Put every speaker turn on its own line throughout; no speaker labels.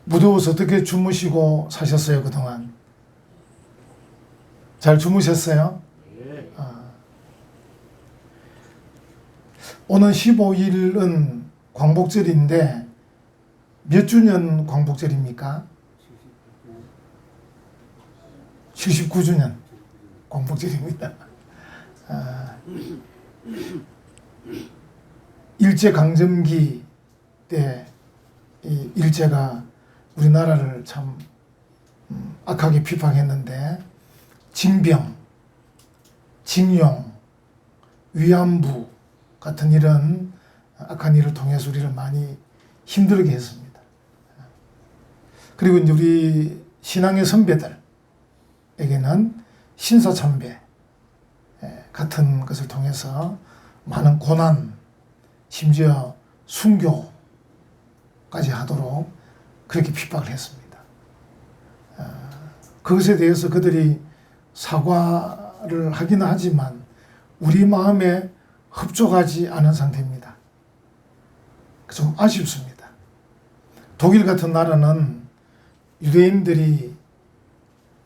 무더워서 어떻게 주무시고 사셨어요, 그동안? 잘 주무셨어요? 오늘 15일은 광복절인데 몇 주년 광복절입니까? 79주년 광복절입니다. 일제강점기 때 이 일제가 우리나라를 참 악하게 비판했는데 징병, 징용, 위안부 같은 이런 악한 일을 통해서 우리를 많이 힘들게 했습니다. 그리고 이제 우리 신앙의 선배들에게는 신사참배 같은 것을 통해서 많은 고난, 심지어 순교까지 하도록 그렇게 핍박을 했습니다. 그것에 대해서 그들이 사과를 하기는 하지만 우리 마음에 흡족하지 않은 상태입니다. 좀 아쉽습니다. 독일 같은 나라는 유대인들이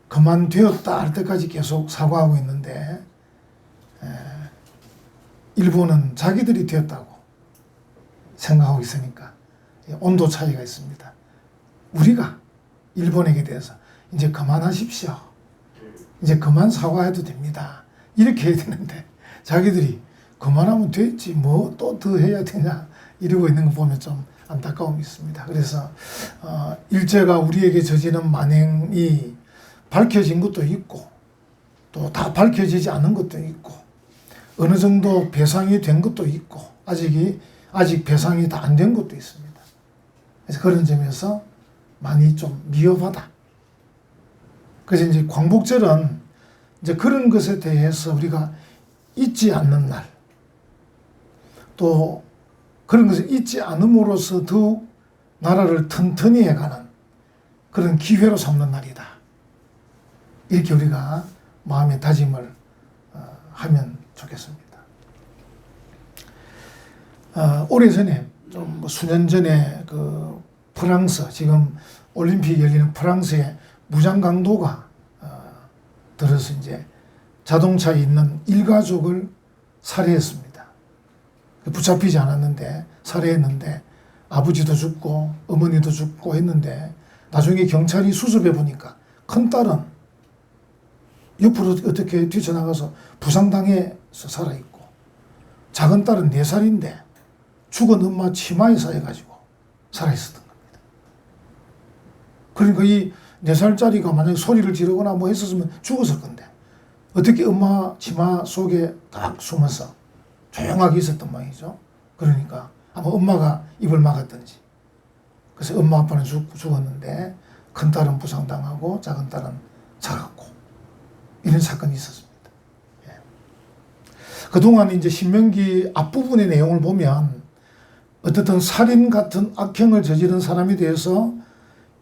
그만되었다 할 때까지 계속 사과하고 있는데 일본은 자기들이 되었다고 생각하고 있으니까 온도 차이가 있습니다. 우리가 일본에게 대해서 이제 그만하십시오. 이제 그만 사과해도 됩니다. 이렇게 해야 되는데 자기들이 그만하면 됐지 뭐 또 더 해야 되냐 이러고 있는 거 보면 좀 안타까움이 있습니다. 그래서 일제가 우리에게 저지른 만행이 밝혀진 것도 있고 또 다 밝혀지지 않은 것도 있고 어느 정도 배상이 된 것도 있고 아직 배상이 다 안 된 것도 있습니다. 그래서 그런 점에서 많이 좀 미흡하다. 그래서 이제 광복절은 이제 그런 것에 대해서 우리가 잊지 않는 날, 또 그런 것을 잊지 않음으로써 더욱 나라를 튼튼히 해가는 그런 기회로 삼는 날이다. 이렇게 우리가 마음의 다짐을 하면 좋겠습니다. 오래전에 좀 수년 전에 그 프랑스, 지금 올림픽 열리는 프랑스의 무장 강도가 들어서 이제 자동차에 있는 일가족을 살해했습니다. 붙잡히지 않았는데 살해했는데 아버지도 죽고 어머니도 죽고 했는데 나중에 경찰이 수습해 보니까 큰딸은 옆으로 어떻게 뛰쳐나가서 부상당해서 살아있고 작은 딸은 4살인데 죽은 엄마 치마에 쌓여가지고 살아있었던 겁니다. 그러니까 이 4살짜리가 만약에 소리를 지르거나 뭐 했었으면 죽었을 건데 어떻게 엄마 치마 속에 딱 숨어서 조용하게 있었던 모양이죠. 그러니까 아마 엄마가 입을 막았든지 그래서 엄마 아빠는 죽었는데 큰딸은 부상당하고 작은 딸은 살았고 이런 사건이 있었습니다. 예. 그동안 이제 신명기 앞부분의 내용을 보면 어떻든 살인 같은 악행을 저지른 사람에 대해서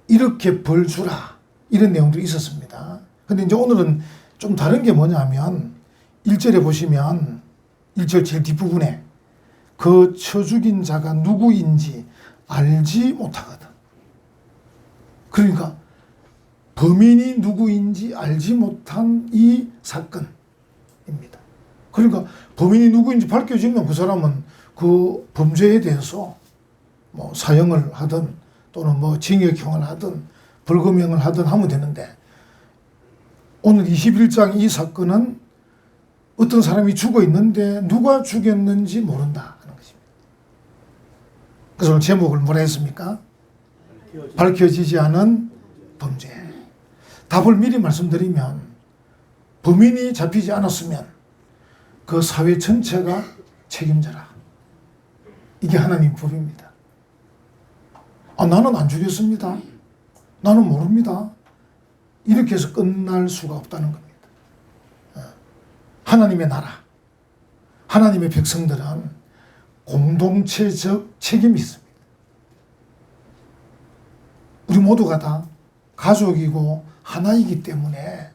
이렇게 벌 주라 이런 내용들이 있었습니다. 근데 이제 오늘은 좀 다른 게 뭐냐면 1절에 보시면 1절 제일 뒷부분에 그 쳐 죽인 자가 누구인지 알지 못하거든. 그러니까 범인이 누구인지 알지 못한 이 사건입니다. 그러니까 범인이 누구인지 밝혀지면 그 사람은 그 범죄에 대해서 뭐 사형을 하든 또는 뭐 징역형을 하든 벌금형을 하든 하면 되는데 오늘 21장 이 사건은 어떤 사람이 죽어 있는데 누가 죽였는지 모른다 하는 것입니다. 그래서 오늘 제목을 뭐라 했습니까? 밝혀지지 않은 범죄. 답을 미리 말씀드리면 범인이 잡히지 않았으면 그 사회 전체가 책임져라. 이게 하나님 법입니다. 나는 안 죽였습니다. 나는 모릅니다. 이렇게 해서 끝날 수가 없다는 겁니다. 하나님의 나라, 하나님의 백성들은 공동체적 책임이 있습니다. 우리 모두가 다 가족이고 하나이기 때문에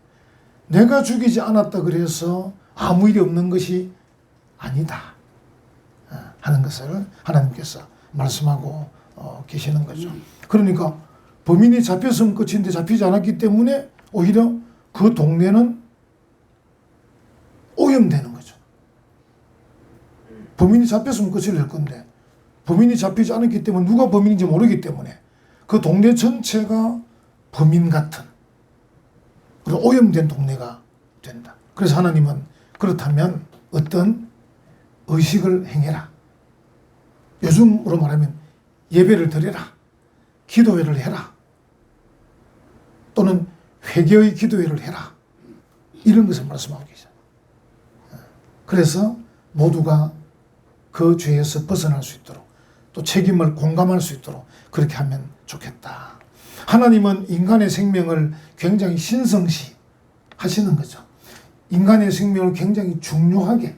내가 죽이지 않았다 그래서 아무 일이 없는 것이 아니다 하는 것을 하나님께서 말씀하고 계시는 거죠. 그러니까 범인이 잡혔으면 끝인데 잡히지 않았기 때문에 오히려 그 동네는 오염되는 거죠. 범인이 잡혔으면 끝을 낼 건데 범인이 잡히지 않았기 때문에 누가 범인인지 모르기 때문에 그 동네 전체가 범인 같은 그리고 오염된 동네가 된다. 그래서 하나님은 그렇다면 어떤 의식을 행해라. 요즘으로 말하면 예배를 드려라. 기도회를 해라. 또는 회개의 기도회를 해라. 이런 것을 말씀하고 계셔요. 그래서 모두가 그 죄에서 벗어날 수 있도록 또 책임을 공감할 수 있도록 그렇게 하면 좋겠다. 하나님은 인간의 생명을 굉장히 신성시 하시는 거죠. 인간의 생명을 굉장히 중요하게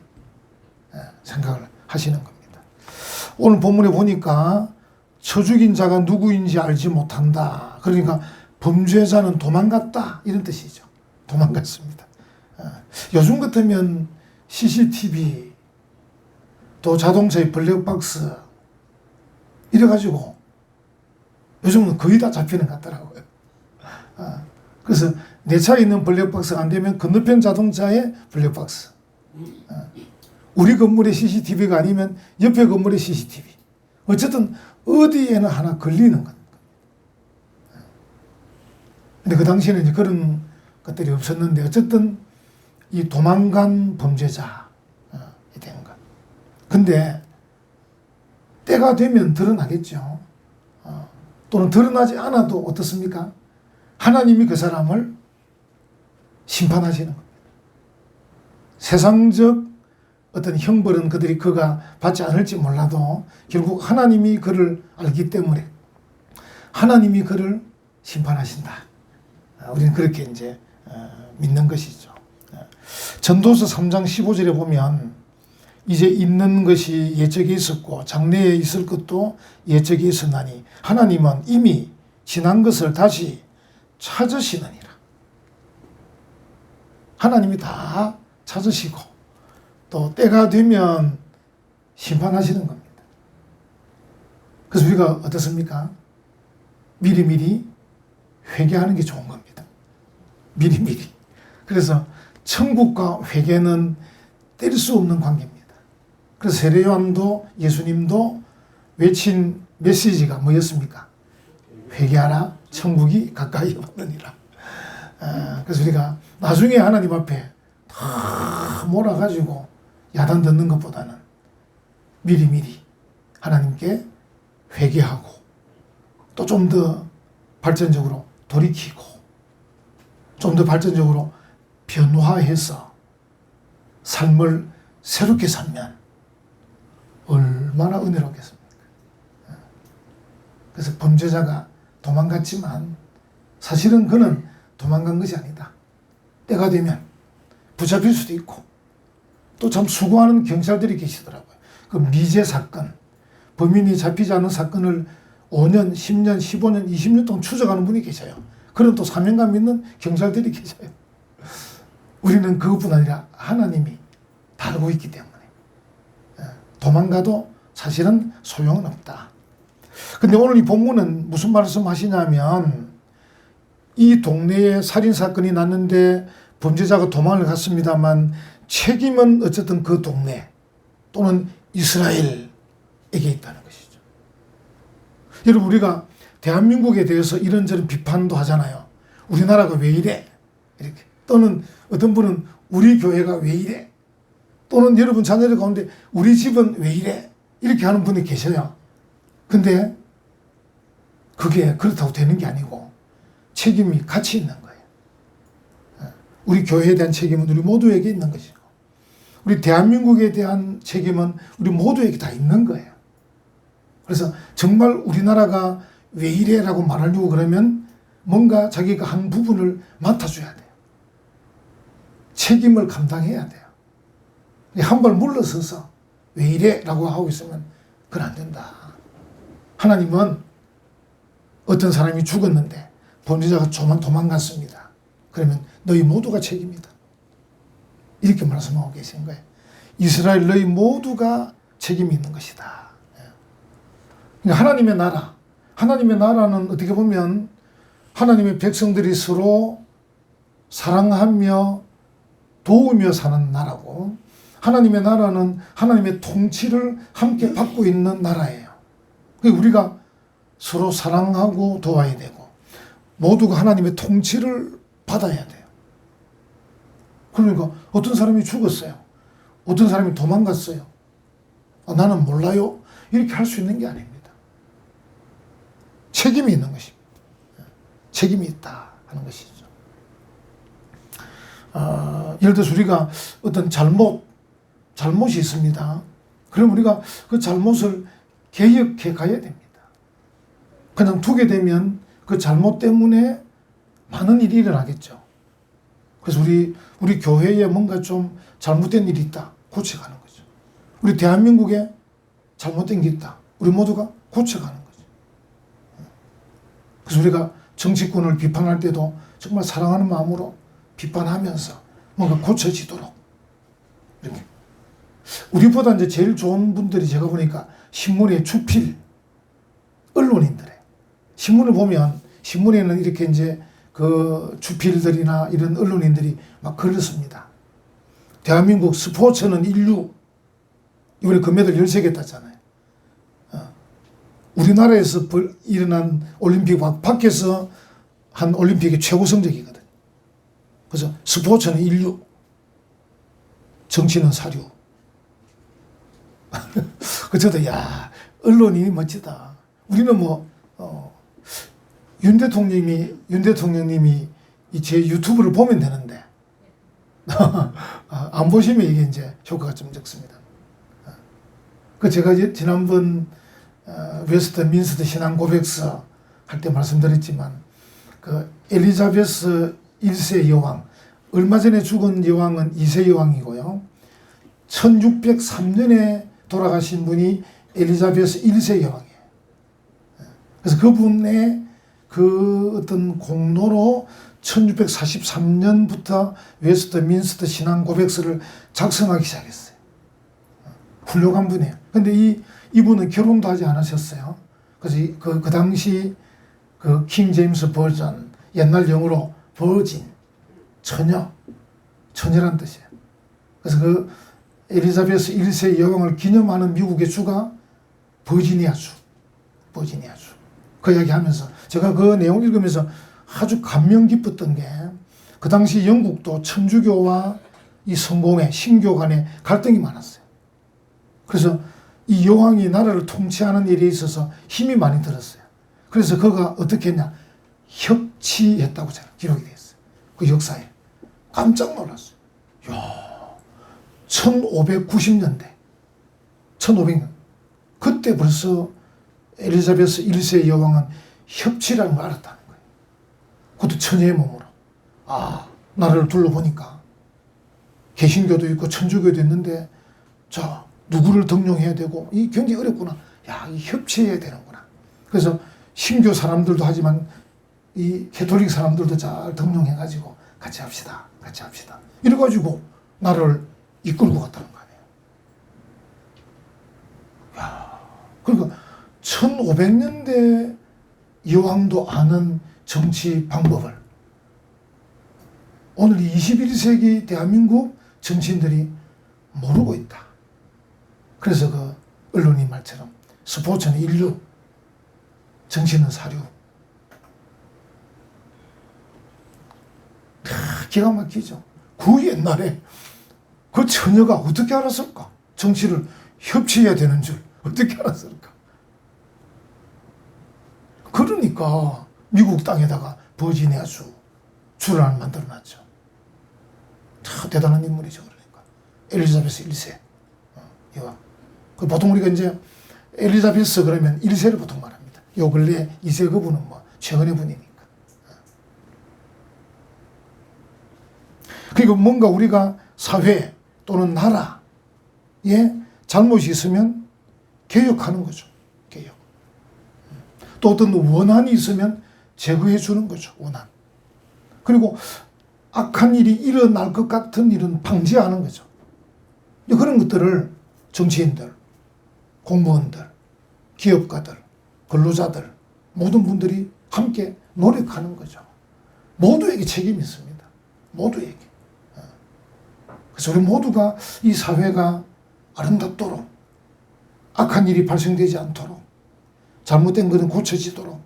생각을 하시는 겁니다. 오늘 본문에 보니까 쳐 죽인 자가 누구인지 알지 못한다. 그러니까 범죄자는 도망갔다. 이런 뜻이죠. 도망갔습니다. 요즘 같으면 CCTV 또 자동차의 블랙박스 이래가지고 요즘은 거의 다 잡히는 것 같더라고요. 그래서 내 차에 있는 블랙박스가 안 되면 건너편 자동차에 블랙박스. 우리 건물에 CCTV가 아니면 옆에 건물에 CCTV. 어쨌든 어디에는 하나 걸리는 겁니다. 근데 그 당시에는 이제 그런 것들이 없었는데 어쨌든 이 도망간 범죄자이 된 것. 근데 때가 되면 드러나겠죠. 또는 드러나지 않아도 어떻습니까? 하나님이 그 사람을 심판하시는 겁니다. 세상적 어떤 형벌은 그가 받지 않을지 몰라도 결국 하나님이 그를 알기 때문에 하나님이 그를 심판하신다. 우리는 그렇게 이제 믿는 것이죠. 전도서 3장 15절에 보면 이제 있는 것이 옛적에 있었고 장래에 있을 것도 옛적에 있었나니 하나님은 이미 지난 것을 다시 찾으시느니라. 하나님이 다 찾으시고 또 때가 되면 심판하시는 겁니다. 그래서 우리가 어떻습니까? 미리미리 회개하는 게 좋은 겁니다. 미리미리. 그래서 천국과 회개는 뗄 수 없는 관계입니다. 그래서 세례요한도 예수님도 외친 메시지가 뭐였습니까? 회개하라, 천국이 가까이 왔느니라. 그래서 우리가 나중에 하나님 앞에 다 몰아가지고 야단 듣는 것보다는 미리미리 하나님께 회개하고 또 좀 더 발전적으로 돌이키고 좀 더 발전적으로 변화해서 삶을 새롭게 살면 얼마나 은혜롭겠습니까? 그래서 범죄자가 도망갔지만 사실은 그는 도망간 것이 아니다. 때가 되면 붙잡힐 수도 있고 또 참 수고하는 경찰들이 계시더라고요. 그 미제 사건, 범인이 잡히지 않은 사건을 5년, 10년, 15년, 20년 동안 추적하는 분이 계셔요. 그런 또 사명감 있는 경찰들이 계셔요. 우리는 그것뿐 아니라 하나님이 다 알고 있기 때문에 도망가도 사실은 소용은 없다. 근데 오늘 이 본문은 무슨 말씀하시냐면 이 동네에 살인사건이 났는데 범죄자가 도망을 갔습니다만 책임은 어쨌든 그 동네 또는 이스라엘에게 있다는 것이죠. 여러분 우리가 대한민국에 대해서 이런저런 비판도 하잖아요. 우리나라가 왜 이래? 이렇게. 또는 어떤 분은 우리 교회가 왜 이래? 또는 여러분 자녀들 가운데 우리 집은 왜 이래? 이렇게 하는 분이 계셔요. 근데 그게 그렇다고 되는 게 아니고 책임이 같이 있는 거예요. 우리 교회에 대한 책임은 우리 모두에게 있는 것이고 우리 대한민국에 대한 책임은 우리 모두에게 다 있는 거예요. 그래서 정말 우리나라가 왜 이래라고 말하려고 그러면 뭔가 자기가 한 부분을 맡아줘야 돼요. 책임을 감당해야 돼요. 한 발 물러서서 왜 이래라고 하고 있으면 그건 안 된다. 하나님은 어떤 사람이 죽었는데 범죄자가 도망갔습니다. 그러면 너희 모두가 책임이다. 이렇게 말씀하고 계신 거예요. 이스라엘 너희 모두가 책임이 있는 것이다. 그러니까 하나님의 나라, 하나님의 나라는 어떻게 보면 하나님의 백성들이 서로 사랑하며 도우며 사는 나라고, 하나님의 나라는 하나님의 통치를 함께 받고 있는 나라예요. 우리가 서로 사랑하고 도와야 되고 모두가 하나님의 통치를 받아야 돼요. 그러니까 어떤 사람이 죽었어요. 어떤 사람이 도망갔어요. 나는 몰라요. 이렇게 할 수 있는 게 아닙니다. 책임이 있는 것입니다. 책임이 있다 하는 것이죠. 예를 들어서 우리가 어떤 잘못이 있습니다. 그럼 우리가 그 잘못을 개혁해 가야 됩니다. 그냥 두게 되면 그 잘못 때문에 많은 일이 일어나겠죠. 그래서 우리 교회에 뭔가 좀 잘못된 일이 있다. 고쳐가는 거죠. 우리 대한민국에 잘못된 게 있다. 우리 모두가 고쳐가는 거죠. 그래서 우리가 정치권을 비판할 때도 정말 사랑하는 마음으로 비판하면서 뭔가 고쳐지도록 이렇게. 우리보다 이제 제일 좋은 분들이 제가 보니까 신문의 주필, 언론인들이에요. 신문을 보면 신문에는 이렇게 이제 그 주필들이나 이런 언론인들이 막 글을 씁니다. 대한민국 스포츠는 인류, 이번에 금메달 13개 땄잖아요. 우리나라에서 일어난 올림픽 밖에서 한 올림픽의 최고 성적이거든요. 그래서 스포츠는 인류, 정치는 사류. 그래서 야, 언론이 멋지다. 우리는 윤 대통령님이 제 유튜브를 보면 되는데 안 보시면 이게 이제 효과가 좀 적습니다. 그 제가 지난번 웨스트민스터 신앙 고백서 할 때 말씀드렸지만 그 엘리자베스 1세 여왕, 얼마 전에 죽은 여왕은 2세 여왕이고요. 1603년에 돌아가신 분이 엘리자베스 1세 여왕이에요. 그래서 그분의 그 어떤 공로로 1643년부터 웨스트민스터 신앙 고백서를 작성하기 시작했어요. 훌륭한 분이에요. 근데 이분은 결혼도 하지 않으셨어요. 그래서 그 당시 그 킹 제임스 버전, 옛날 영어로 버진, 처녀란 뜻이에요. 그래서 그 엘리자베스 1세 여왕을 기념하는 미국의 주가 버지니아주. 그 이야기 하면서 제가 그 내용 읽으면서 아주 감명 깊었던 게, 그 당시 영국도 천주교와 이 성공회, 신교 간에 갈등이 많았어요. 그래서 이 여왕이 나라를 통치하는 일에 있어서 힘이 많이 들었어요. 그래서 그가 어떻게 했냐, 협치했다고 제가 기록이 되어 있어요. 그 역사에. 깜짝 놀랐어요. 야, 1590년대. 그때 벌써 엘리자베스 1세 여왕은 협치라는 걸 알았다는 거예요. 그것도 처녀의 몸으로. 나라를 둘러보니까 개신교도 있고 천주교도 있는데, 자, 누구를 등용해야 되고, 이 굉장히 어렵구나. 야, 이 협치해야 되는구나. 그래서 신교 사람들도 하지만 이 캐톨릭 사람들도 잘 등용해가지고 같이 합시다. 이래가지고 나라를 이끌고 갔다는 거 아니에요. 야, 그러니까 1500년대 여왕도 아는 정치 방법을 오늘 21세기 대한민국 정치인들이 모르고 있다. 그래서 그 언론인 말처럼 스포츠는 인류, 정치는 사류. 기가 막히죠. 그 옛날에 그 처녀가 어떻게 알았을까? 정치를 협치해야 되는 줄 어떻게 알았을까? 그러니까 미국 땅에다가 버지니아 주를 하나 만들어놨죠. 참 대단한 인물이죠. 그러니까 엘리자베스 1세 여왕. 보통 우리가 이제 엘리자베스 그러면 1세를 보통 말합니다. 요 근래 2세 그분은 최근의 분이니까. 그리고 뭔가 우리가 사회 또는 나라에 잘못이 있으면 개혁하는 거죠. 개혁. 또 어떤 원한이 있으면 제거해 주는 거죠. 원한. 그리고 악한 일이 일어날 것 같은 일은 방지하는 거죠. 그런 것들을 정치인들, 공무원들, 기업가들, 근로자들 모든 분들이 함께 노력하는 거죠. 모두에게 책임이 있습니다. 모두에게. 그래서 우리 모두가 이 사회가 아름답도록, 악한 일이 발생되지 않도록, 잘못된 것은 고쳐지도록,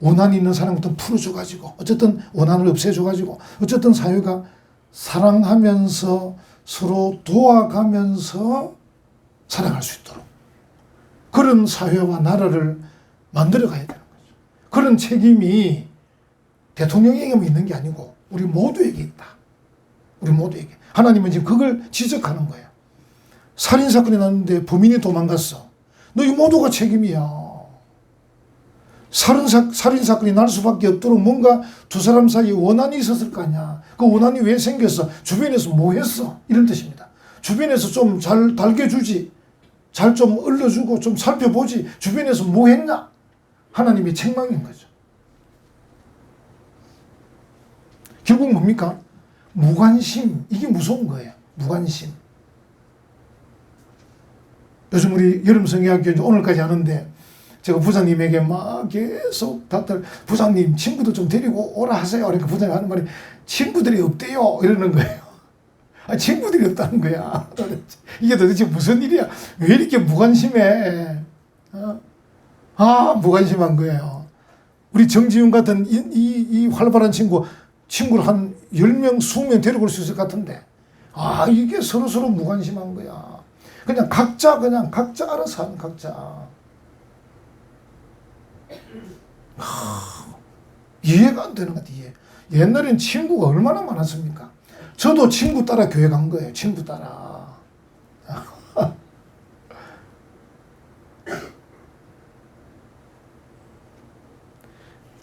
원한이 있는 사람부터 풀어줘가지고, 어쨌든 원한을 없애줘가지고, 어쨌든 사회가 사랑하면서 서로 도와가면서 살아갈 수 있도록 그런 사회와 나라를 만들어 가야 되는 거죠. 그런 책임이 대통령에게만 있는 게 아니고 우리 모두에게 있다. 우리 모두에게. 하나님은 지금 그걸 지적하는 거예요. 살인사건이 났는데 범인이 도망갔어. 너희 모두가 책임이야. 살인사건이 날 수밖에 없도록 뭔가 두 사람 사이에 원한이 있었을 거 아니야. 그 원한이 왜 생겼어? 주변에서 뭐 했어? 이런 뜻입니다. 주변에서 좀 잘 달겨주지. 잘 좀 얼려주고 좀 살펴보지. 주변에서 뭐 했냐? 하나님의 책망인 거죠. 결국 뭡니까? 무관심. 이게 무서운 거예요. 무관심. 요즘 우리 여름 성경학교 오늘까지 하는데 제가 부장님에게 막 계속 다들 부장님 친구도 좀 데리고 오라 하세요. 그러니까 부장님 하는 말이 친구들이 없대요. 이러는 거예요. 아, 친구들이 없다는 거야. 이게 도대체 무슨 일이야? 왜 이렇게 무관심해? 무관심한 거예요. 우리 정지훈 같은 이 활발한 친구를 한 10명, 20명 데리고 올 수 있을 것 같은데. 이게 서로 무관심한 거야. 그냥 각자 알아서 하는 각자. 이해가 안 되는 것 같아, 이해. 옛날엔 친구가 얼마나 많았습니까? 저도 친구 따라 교회 간 거예요. 친구 따라.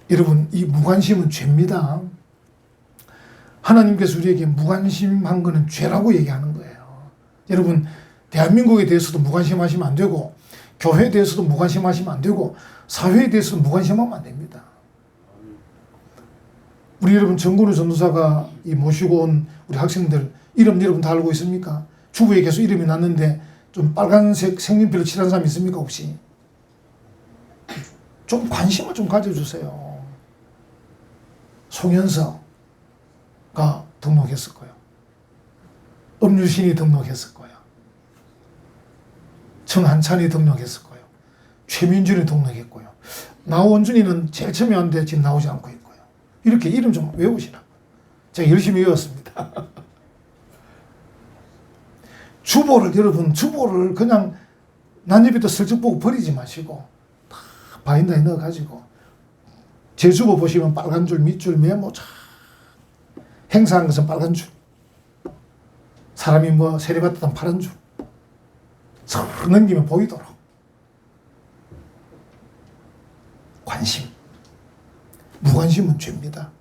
여러분, 이 무관심은 죄입니다. 하나님께서 우리에게 무관심한 거는 죄라고 얘기하는 거예요. 여러분, 대한민국에 대해서도 무관심하시면 안 되고, 교회에 대해서도 무관심하시면 안 되고, 사회에 대해서도 무관심하면 안 됩니다. 우리 여러분 정근우 전도사가 모시고 온 우리 학생들 이름 여러분 다 알고 있습니까? 주부에 계속 이름이 났는데 좀 빨간색 색연필로 칠한 사람 있습니까 혹시? 좀 관심을 좀 가져주세요. 송현서가 등록했을 거예요. 엄유신이 등록했을 거예요. 정한찬이 등록했을 거예요. 최민준이 등록했고요. 나원준이는 제일 처음에 왔는데 지금 나오지 않고 있고요. 이렇게 이름 좀 외우시라. 제가 열심히 외웠습니다. 주보를 그냥 난입에다 슬쩍 보고 버리지 마시고 다 바인더에 넣어가지고 제 주보 보시면 빨간 줄, 밑줄, 메모 쫙 행사한 것은 빨간 줄, 사람이 세례받았던 파란 줄 서로 넘기면 보이도록 관심. 무관심은 죄입니다.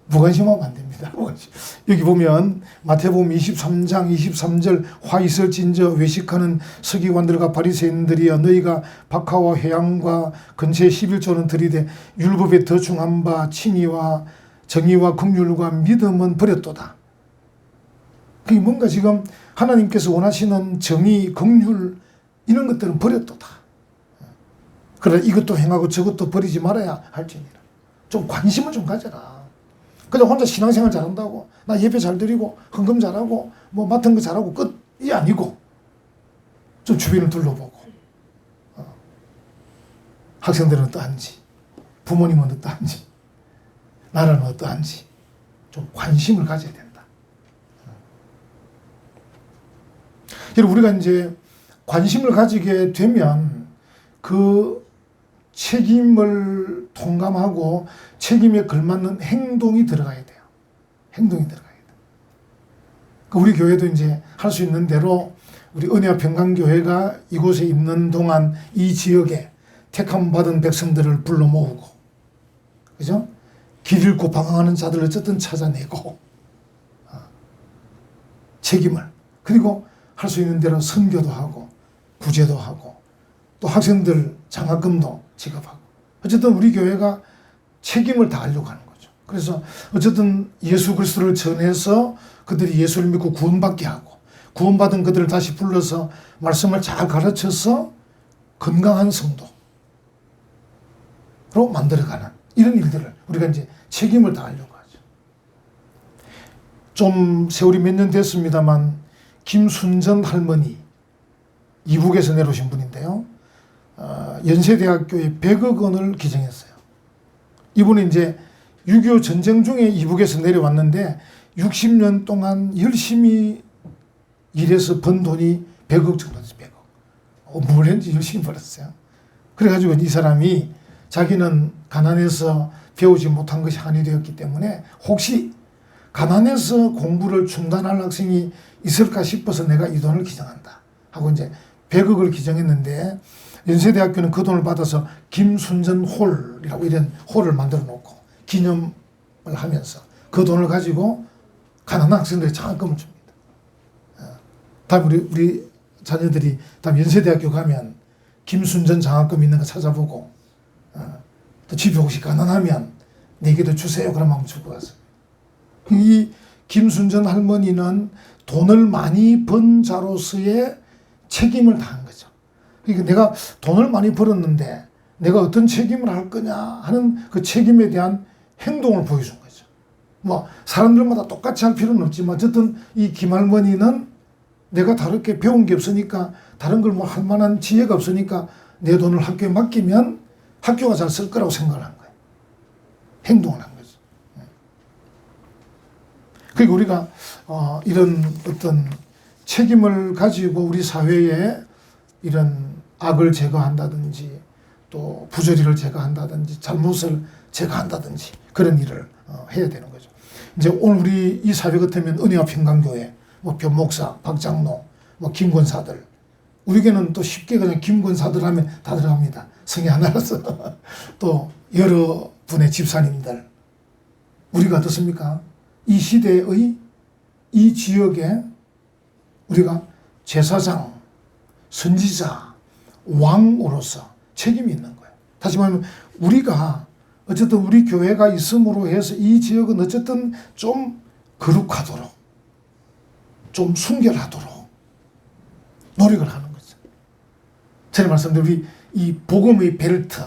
무관심하면 안 됩니다. 여기 보면 마태복음 23장 23절 화 있을진저 외식하는 서기관들과 바리새인들이여 너희가 박하와 회양과 근처의 11조는 들이되 율법에 더 중한 바 친의와 정의와 긍휼과 믿음은 버렸도다. 그게 뭔가 지금 하나님께서 원하시는 정의, 긍휼 이런 것들은 버렸도다. 그러나 이것도 행하고 저것도 버리지 말아야 할지니라. 좀 관심을 좀 가져라. 그냥 혼자 신앙생활 잘한다고 나 예배 잘 드리고 헌금 잘하고 맡은 거 잘하고 끝이 아니고 좀 주변을 둘러보고 학생들은 어떠한지 부모님은 어떠한지 나라는 어떠한지 좀 관심을 가져야 된다. 여러분 우리가 이제 관심을 가지게 되면 그 책임을 통감하고 책임에 걸맞는 행동이 들어가야 돼요. 행동이 들어가야 돼요. 우리 교회도 이제 할 수 있는 대로 우리 은혜와 평강교회가 이곳에 있는 동안 이 지역에 택함 받은 백성들을 불러 모으고, 그죠? 길 잃고 방황하는 자들을 어쨌든 찾아내고, 책임을, 그리고 할 수 있는 대로 선교도 하고, 구제도 하고, 또 학생들 장학금도 지급하고, 어쨌든 우리 교회가 책임을 다하려고 하는 거죠. 그래서 어쨌든 예수 그리스도를 전해서 그들이 예수를 믿고 구원받게 하고, 구원받은 그들을 다시 불러서 말씀을 잘 가르쳐서 건강한 성도로 만들어가는 이런 일들을 우리가 이제 책임을 다하려고 하죠. 좀 세월이 몇 년 됐습니다만 김순전 할머니, 이북에서 내려오신 분인데요. 연세대학교에 100억 원을 기증했어요. 이분은 이제 6.25 전쟁 중에 이북에서 내려왔는데 60년 동안 열심히 일해서 번 돈이 100억 정도 됐어요. 100억. 뭘 했는지 열심히 벌었어요. 그래가지고 이 사람이 자기는 가난해서 배우지 못한 것이 한이 되었기 때문에 혹시 가난해서 공부를 중단할 학생이 있을까 싶어서 내가 이 돈을 기증한다 하고 이제 100억을 기증했는데 연세대학교는 그 돈을 받아서 김순전 홀이라고 이런 홀을 만들어 놓고 기념을 하면서 그 돈을 가지고 가난한 학생들에게 장학금을 줍니다. 다음 우리 자녀들이 다음 연세대학교 가면 김순전 장학금 있는 거 찾아보고 또 집에 혹시 가난하면 내게도 주세요. 그러면 한번 주고 가서. 이 김순전 할머니는 돈을 많이 번 자로서의 책임을 다한 거죠. 그러니까 내가 돈을 많이 벌었는데 내가 어떤 책임을 할 거냐 하는 그 책임에 대한 행동을 보여준 거죠. 뭐 사람들마다 똑같이 할 필요는 없지만 어쨌든 이 김할머니는 내가 다르게 배운 게 없으니까 다른 걸 뭐 할 만한 지혜가 없으니까 내 돈을 학교에 맡기면 학교가 잘 쓸 거라고 생각을 한 거예요. 행동을 한 거죠. 그리고 우리가 이런 어떤 책임을 가지고 우리 사회에 이런 악을 제거한다든지 또 부조리를 제거한다든지 잘못을 제거한다든지 그런 일을 해야 되는 거죠. 이제 오늘 우리 이 사회 같으면 은혜와 평강교회, 뭐 변목사, 박장로, 뭐 김권사들, 우리에게는 또 쉽게 그냥 김권사들 하면 다 들어갑니다. 성이 하나라서 또 여러 분의 집사님들, 우리가 어떻습니까? 이 시대의 이 지역에 우리가 제사장, 선지자, 왕으로서 책임이 있는 거예요. 다시 말하면 우리가 어쨌든 우리 교회가 있음으로 해서 이 지역은 어쨌든 좀 거룩하도록, 좀 순결하도록 노력을 하는 거죠. 전에 말씀드린 우리 이 복음의 벨트,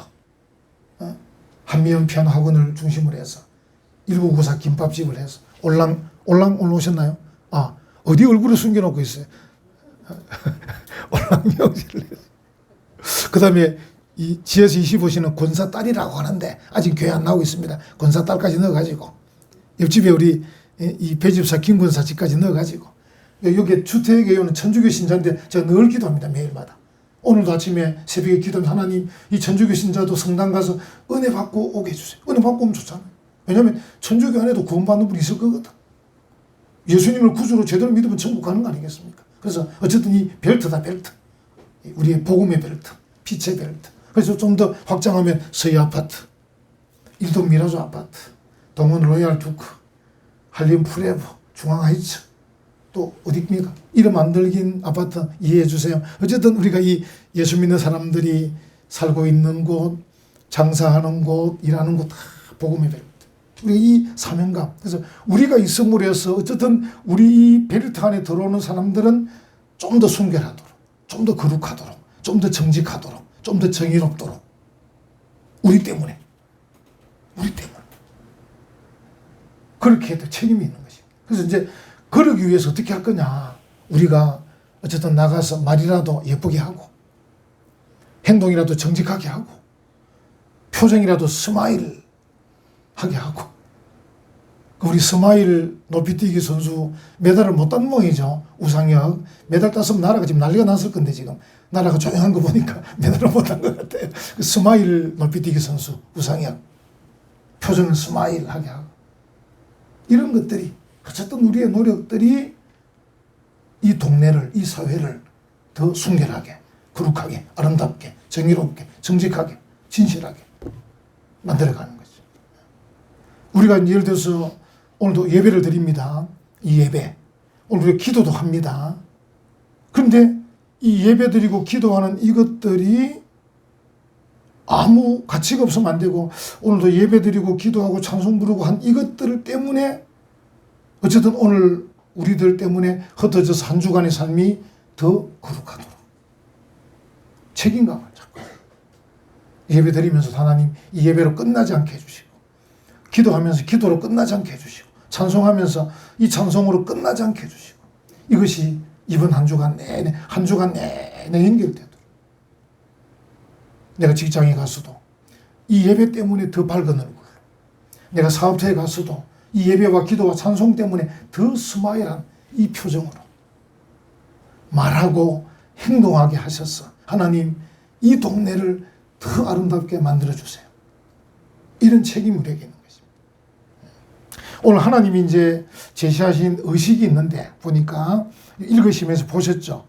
한미연 학원을 중심으로 해서 1994 김밥집을 해서 올랑 오셨나요? 어디 얼굴을 숨겨놓고 있어요? 올랑 명시를 해서. 그 다음에 이 지에서 25시는 권사 딸이라고 하는데 아직 교회 안 나오고 있습니다. 권사 딸까지 넣어가지고 옆집에 우리 이 배집사 김권사 집까지 넣어가지고 여기 주택에오는 천주교 신자인데 제가 늘 기도합니다. 매일마다. 오늘도 아침에 새벽에 기도하면 하나님 이 천주교 신자도 성당 가서 은혜 받고 오게 해주세요. 은혜 받고 오면 좋잖아요. 왜냐하면 천주교 안에도 구원받는 분이 있을 거거든. 예수님을 구주로 제대로 믿으면 천국 가는 거 아니겠습니까? 그래서 어쨌든 이 벨트다, 벨트. 우리의 복음의 벨트, 빛의 벨트. 그래서 좀 더 확장하면 서희 아파트, 일동 미라조 아파트, 동원 로얄 두크, 한림 프레브, 중앙 하이츠, 또 어디입니까? 이름 안 들긴 아파트 이해해 주세요. 어쨌든 우리가 이 예수 믿는 사람들이 살고 있는 곳, 장사하는 곳, 일하는 곳 다 복음의 벨트. 우리 이 사명감. 그래서 우리가 있음으로 해서 어쨌든 우리 이 벨트 안에 들어오는 사람들은 좀 더 순결하도록, 좀 더 거룩하도록, 좀 더 정직하도록, 좀 더 정의롭도록. 우리 때문에. 그렇게 해도 책임이 있는 것입니다. 그래서 이제 그러기 위해서 어떻게 할 거냐. 우리가 어쨌든 나가서 말이라도 예쁘게 하고, 행동이라도 정직하게 하고, 표정이라도 스마일 하게 하고. 우리 스마일 높이뛰기 선수 메달을 못 딴 모양이죠. 우상혁. 메달 땄으면 나라가 지금 난리가 났을 건데 지금. 나라가 조용한 거 보니까 메달을 못 딴 것 같아요. 그 스마일 높이뛰기 선수 우상혁. 표정을 스마일하게 하고. 이런 것들이 어쨌든 우리의 노력들이 이 동네를, 이 사회를 더 순결하게, 거룩하게, 아름답게, 정의롭게, 정직하게, 진실하게 만들어가는 거죠. 우리가 예를 들어서 오늘도 예배를 드립니다. 이 예배. 오늘 우리가 기도도 합니다. 그런데 이 예배 드리고 기도하는 이것들이 아무 가치가 없으면 안 되고 오늘도 예배 드리고 기도하고 찬송 부르고 한 이것들 때문에 어쨌든 오늘 우리들 때문에 흩어져서 한 주간의 삶이 더 거룩하도록 책임감을 잡고 예배 드리면서 하나님 이 예배로 끝나지 않게 해주시고, 기도하면서 기도로 끝나지 않게 해주시고, 찬송하면서 이 찬송으로 끝나지 않게 해주시고, 이것이 이번 한 주간 내내 연결되도록, 내가 직장에 가서도 이 예배 때문에 더 밝은 얼굴, 내가 사업자에 가서도 이 예배와 기도와 찬송 때문에 더 스마일한 이 표정으로 말하고 행동하게 하셔서 하나님 이 동네를 더 아름답게 만들어주세요. 이런 책임이 우리에게 있는 것입니다. 오늘 하나님이 이제 제시하신 의식이 있는데 보니까 읽으시면서 보셨죠.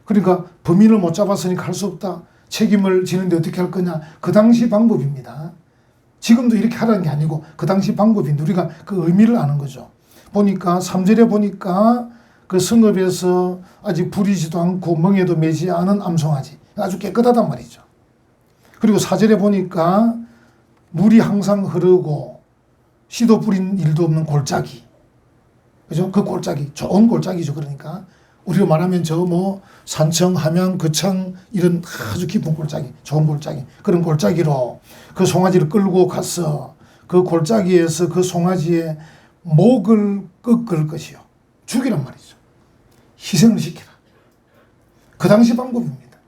그러니까 범인을 못 잡았으니까 할 수 없다. 책임을 지는데 어떻게 할 거냐. 그 당시 방법입니다. 지금도 이렇게 하라는 게 아니고 그 당시 방법인데 우리가 그 의미를 아는 거죠. 보니까 3절에 보니까 그 성읍에서 아직 부리지도 않고 멍에도 매지 않은 암송아지, 아주 깨끗하단 말이죠. 그리고 4절에 보니까 물이 항상 흐르고 씨도 뿌린 일도 없는 골짜기, 그죠? 그 골짜기, 좋은 골짜기죠. 그러니까 우리로 말하면 저 뭐 산청, 함양, 거창 이런 아주 깊은 골짜기, 좋은 골짜기, 그런 골짜기로 그 송아지를 끌고 가서 그 골짜기에서 그 송아지의 목을 꺾을 것이요, 죽이란 말이죠. 희생을 시키라. 그 당시 방법입니다.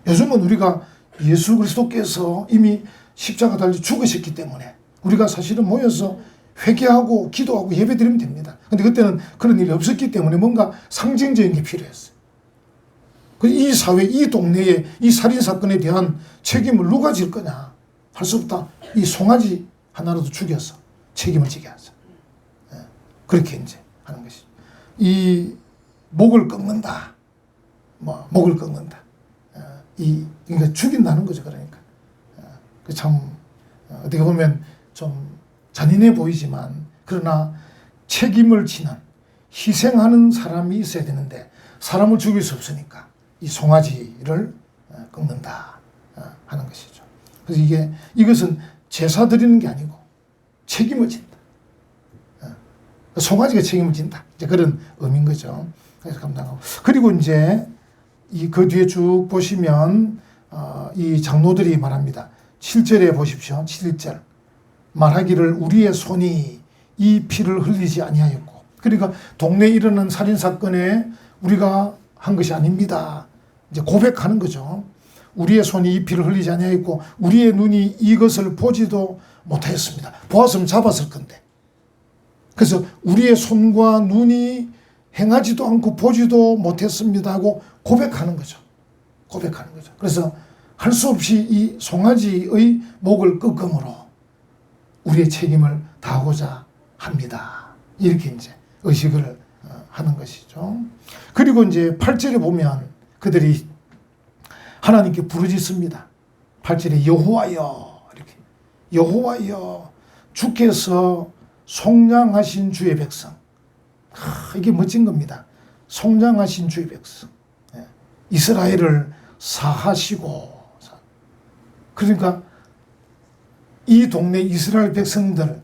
요즘은 우리가 예수 그리스도께서 이미 십자가 달려 죽으셨기 때문에 우리가 사실은 모여서 회개하고 기도하고 예배드리면 됩니다. 근데 그때는 그런 일이 없었기 때문에 뭔가 상징적인 게 필요했어요. 이 사회, 이 동네에 이 살인사건에 대한 책임을 누가 질 거냐? 할 수 없다. 이 송아지 하나라도 죽여서 책임을 지게 하자. 그렇게 이제 하는 것이죠. 이 목을 꺾는다. 목을 꺾는다. 그러니까 죽인다는 거죠. 그러니까. 참, 어떻게 보면 좀 잔인해 보이지만, 그러나 책임을 지는, 희생하는 사람이 있어야 되는데, 사람을 죽일 수 없으니까 이 송아지를 꺾는다 하는 것이죠. 그래서 이것은 제사 드리는 게 아니고 책임을 진다. 송아지가 책임을 진다. 이제 그런 의미인 거죠. 그래서 감당하고. 그리고 이제 그 뒤에 쭉 보시면 이 장로들이 말합니다. 7절에 보십시오. 7절. 말하기를 우리의 손이 이 피를 흘리지 아니하였고, 그러니까 동네에 일어난 살인사건에 우리가 한 것이 아닙니다. 이제 고백하는 거죠. 우리의 손이 이 피를 흘리지 아니하였고 우리의 눈이 이것을 보지도 못하였습니다. 보았으면 잡았을 건데. 그래서 우리의 손과 눈이 행하지도 않고 보지도 못했습니다 하고 고백하는 거죠. 고백하는 거죠. 그래서 할 수 없이 이 송아지의 목을 꺾음으로 우리의 책임을 다하고자 합니다. 이렇게 이제 의식을 하는 것이죠. 그리고 이제 8절에 보면 그들이 하나님께 부르짖습니다. 8절에 여호와여, 이렇게 여호와여, 주께서 속량하신 주의 백성. 이게 멋진 겁니다. 속량하신 주의 백성. 이스라엘을 사하시고. 그러니까 이 동네 이스라엘 백성들,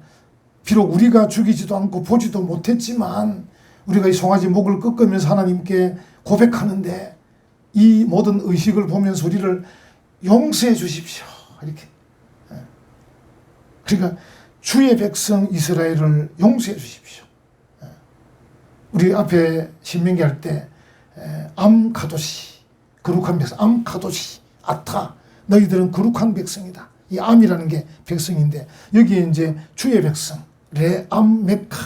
비록 우리가 죽이지도 않고 보지도 못했지만 우리가 이 송아지 목을 꺾으면서 하나님께 고백하는데 이 모든 의식을 보면서 우리를 용서해 주십시오. 이렇게. 그러니까 주의 백성 이스라엘을 용서해 주십시오. 우리 앞에 신명기 할 때 암카도시, 거룩한 백성, 암카도시, 아타, 너희들은 거룩한 백성이다. 이 암이라는 게 백성인데 여기에 이제 주의 백성, 레암메카,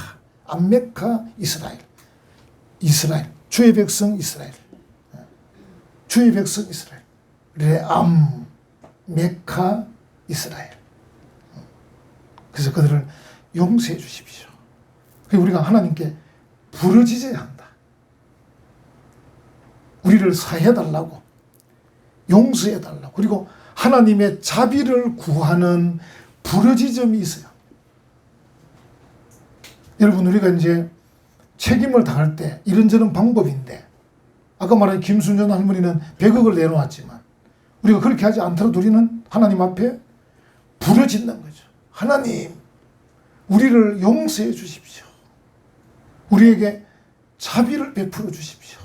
암메카 이스라엘, 이스라엘, 주의 백성 이스라엘, 주의 백성 이스라엘, 레암메카 이스라엘. 그래서 그들을 용서해 주십시오. 우리가 하나님께 부르짖어야 한다. 우리를 사해달라고, 용서해달라고. 그리고 하나님의 자비를 구하는 부르짖음이 있어요. 여러분, 우리가 이제 책임을 당할 때 이런저런 방법인데, 아까 말한 김순전 할머니는 100억을 내놓았지만 우리가 그렇게 하지 않더라도 우리는 하나님 앞에 부르짖는 거죠. 하나님, 우리를 용서해 주십시오. 우리에게 자비를 베풀어 주십시오.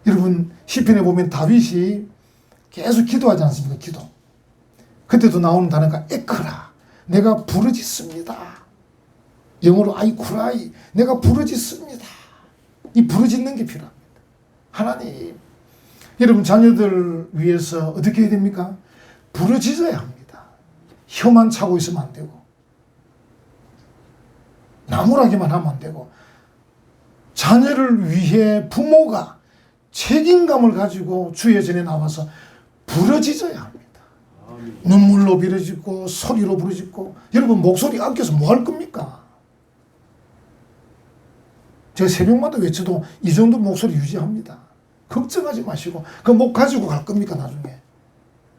여러분, 시편에 보면 다윗이 계속 기도하지 않습니까? 기도. 그때도 나오는 단어가 에크라. 내가 부르짖습니다. 영어로 I cry. 내가 부르짖습니다. 이 부르짖는 게 필요합니다. 하나님, 여러분 자녀들 위해서 어떻게 해야 됩니까? 부르짖어야 합니다. 혀만 차고 있으면 안 되고 나무라기만 하면 안 되고 자녀를 위해 부모가 책임감을 가지고 주의 전에 나와서 부르짖어야 합니다. 눈물로 부르짖고 소리로 부르짖고. 여러분 목소리 아껴서 뭐 할 겁니까? 제가 새벽마다 외쳐도 이 정도 목소리 유지합니다. 걱정하지 마시고 그 목 가지고 갈 겁니까? 나중에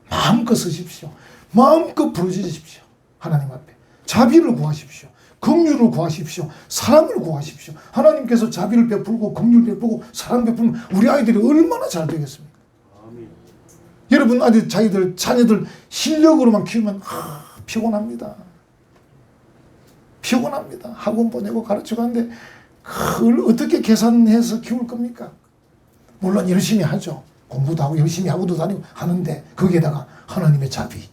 마음껏 쓰십시오. 마음껏 부르짖으십시오. 하나님 앞에 자비를 구하십시오. 긍휼을 구하십시오. 사랑을 구하십시오. 하나님께서 자비를 베풀고 긍휼을 베풀고 사랑 베풀면 우리 아이들이 얼마나 잘 되겠습니까? 아멘. 여러분 아들 자기들 자녀들 실력으로만 키우면 피곤합니다. 피곤합니다. 학원 보내고 가르쳐 가는데 그걸 어떻게 계산해서 키울 겁니까? 물론 열심히 하죠. 공부도 하고 열심히 학원도 다니고 하는데 거기에다가 하나님의 자비,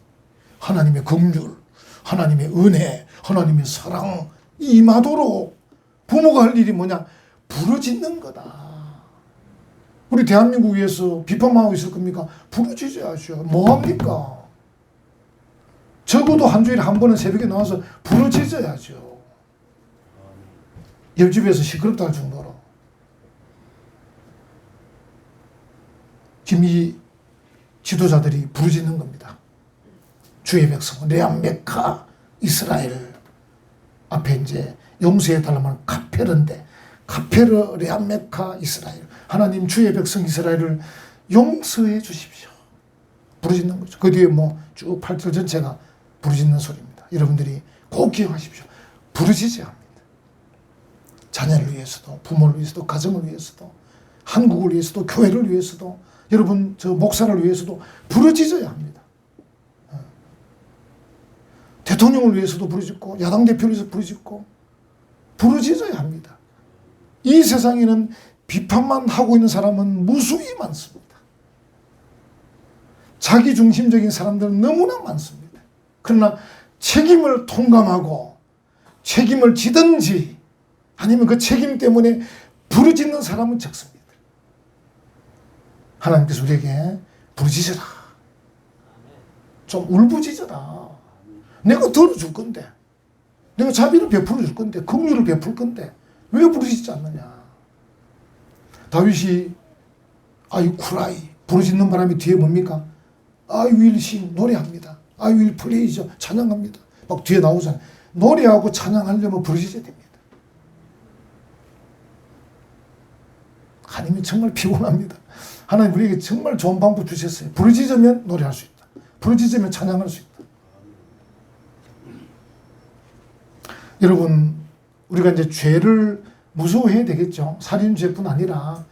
하나님의 긍휼, 하나님의 은혜, 하나님의 사랑 임하도록 부모가 할 일이 뭐냐? 부르짖는 거다. 우리 대한민국 위해서 비판만 하고 있을 겁니까? 부르짖어야죠. 뭐합니까? 적어도 한 주일에 한 번은 새벽에 나와서 부르짖어야죠. 옆집에서 시끄럽다 할 정도로. 지금 이 지도자들이 부르짖는 겁니다. 주의 백성 레암메카 이스라엘 앞에 이제 용서해 달라면 카페르인데 카페르 레암메카 이스라엘. 하나님 주의 백성 이스라엘을 용서해 주십시오. 부르짖는 거죠. 그 뒤에 뭐 쭉 8절 전체가 부르짖는 소리입니다. 여러분들이 꼭 기억하십시오. 부르짖어야 합니다. 자녀를 위해서도 부모를 위해서도 가정을 위해서도 한국을 위해서도 교회를 위해서도 여러분 저 목사를 위해서도 부르짖어야 합니다. 대통령을 위해서도 부르짖고 야당 대표를 위해서 부르짖고 부르짖어야 합니다. 이 세상에는 비판만 하고 있는 사람은 무수히 많습니다. 자기중심적인 사람들은 너무나 많습니다. 그러나 책임을 통감하고 책임을 지든지 아니면 그 책임 때문에 부르짖는 사람은 적습니다. 하나님께서 우리에게 부르짖어라. 좀 울부짖어라. 내가 들어줄 건데, 내가 자비를 베풀어 줄 건데, 긍휼을 베풀 건데 왜 부르짖지 않느냐. 다윗이 I cry 부르짖는 바람에 뒤에 뭡니까? I will sing 노래합니다. I will praise 찬양합니다. 막 뒤에 나오잖아요. 노래하고 찬양하려면 부르짖어야 됩니다. 하나님이 정말 피곤합니다. 하나님 우리에게 정말 좋은 방법 주셨어요. 부르짖으면 노래할 수 있다. 부르짖으면 찬양할 수 있다. 여러분 우리가 이제 죄를 무서워해야 되겠죠. 살인죄뿐 아니라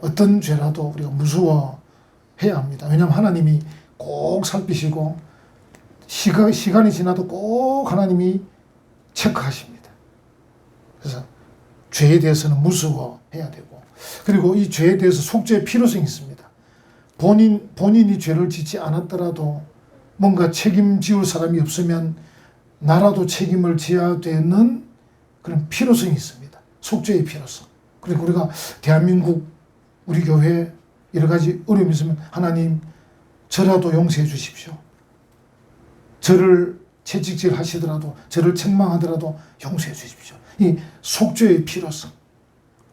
어떤 죄라도 우리가 무서워해야 합니다. 왜냐하면 하나님이 꼭 살피시고 시간이 지나도 꼭 하나님이 체크하십니다. 그래서 죄에 대해서는 무서워해야 되고 그리고 이 죄에 대해서 속죄의 필요성이 있습니다. 본인이 죄를 짓지 않았더라도 뭔가 책임지울 사람이 없으면 나라도 책임을 져야 되는 그런 필요성이 있습니다. 속죄의 필요성. 그리고 우리가 대한민국 우리 교회 여러 가지 어려움이 있으면 하나님 저라도 용서해 주십시오. 저를 채찍질 하시더라도 저를 책망하더라도 용서해 주십시오. 이 속죄의 필요성.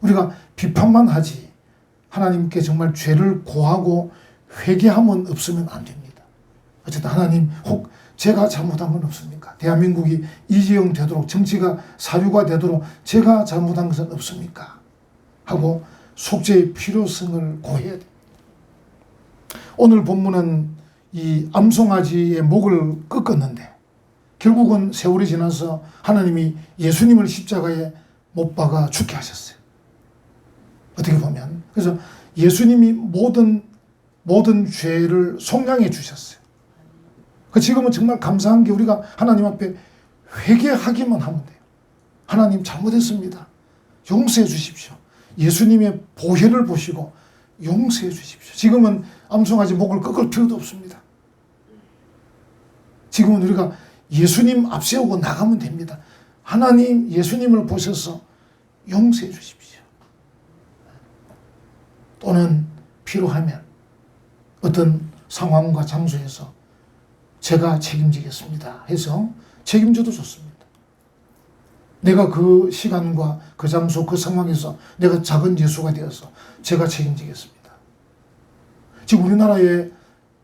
우리가 비판만 하지 하나님께 정말 죄를 고하고 회개함은 없으면 안 됩니다. 어쨌든 하나님 혹 제가 잘못한 건 없습니까? 대한민국이 이재용 되도록 정치가 사유가 되도록 제가 잘못한 것은 없습니까? 하고 속죄의 필요성을 고해야 됩니다. 오늘 본문은 이 암송아지의 목을 꺾었는데 결국은 세월이 지나서 하나님이 예수님을 십자가에 못 박아 죽게 하셨어요. 어떻게 보면 그래서 예수님이 모든 죄를 속량해 주셨어요. 지금은 정말 감사한 게 우리가 하나님 앞에 회개하기만 하면 돼요. 하나님 잘못했습니다. 용서해 주십시오. 예수님의 보혈을 보시고 용서해 주십시오. 지금은 암송아지 목을 꺾을 필요도 없습니다. 지금은 우리가 예수님 앞세우고 나가면 됩니다. 하나님 예수님을 보셔서 용서해 주십시오. 또는 필요하면 어떤 상황과 장소에서 제가 책임지겠습니다 해서 책임져도 좋습니다. 내가 그 시간과 그 장소 그 상황에서 내가 작은 예수가 되어서 제가 책임지겠습니다. 지금 우리나라에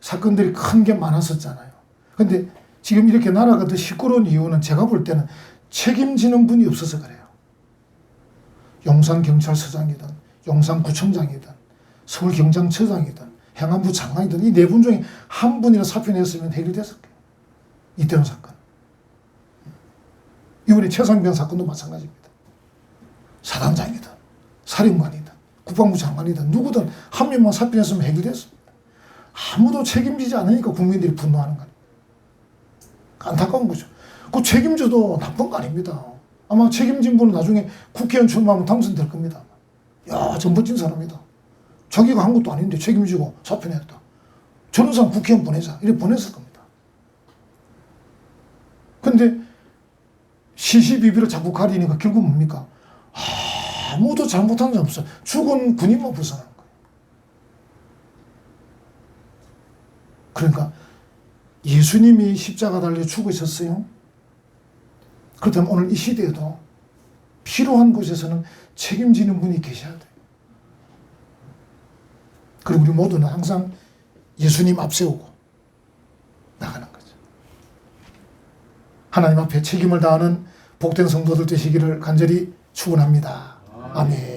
사건들이 큰 게 많았었잖아요. 근데 지금 이렇게 나라가 더 시끄러운 이유는 제가 볼 때는 책임지는 분이 없어서 그래요. 용산경찰서장이든 용산구청장이든 서울경장처장이든 행안부 장관이든 이 네 분 중에 한 분이나 사표 냈으면 해결됐을 거예요. 이태원 사건. 이번에 최상병 사건도 마찬가지입니다. 사단장이든 사령관이든 국방부 장관이든 누구든 한 명만 사표 냈으면 해결됐습니다. 아무도 책임지지 않으니까 국민들이 분노하는 거예요. 안타까운 거죠. 그 책임져도 나쁜 거 아닙니다. 아마 책임진 분은 나중에 국회의원 출마하면 당선될 겁니다. 야, 전 멋진 사람이다. 자기가 한 것도 아닌데 책임지고 사표 냈다. 저런 사람 국회의원 보내자. 이렇게 보냈을 겁니다. 근데 시시비비를 자꾸 가리니까 결국 뭡니까? 아무도 잘못한 적 없어. 죽은 군인만 벗어난 거예요. 그러니까 예수님이 십자가 달려 죽으셨어요. 그렇다면 오늘 이 시대에도 필요한 곳에서는 책임지는 분이 계셔야 돼요. 그리고 우리 모두는 항상 예수님 앞세우고 나가는 거죠. 하나님 앞에 책임을 다하는 복된 성도들 되시기를 간절히 축원합니다. 아멘.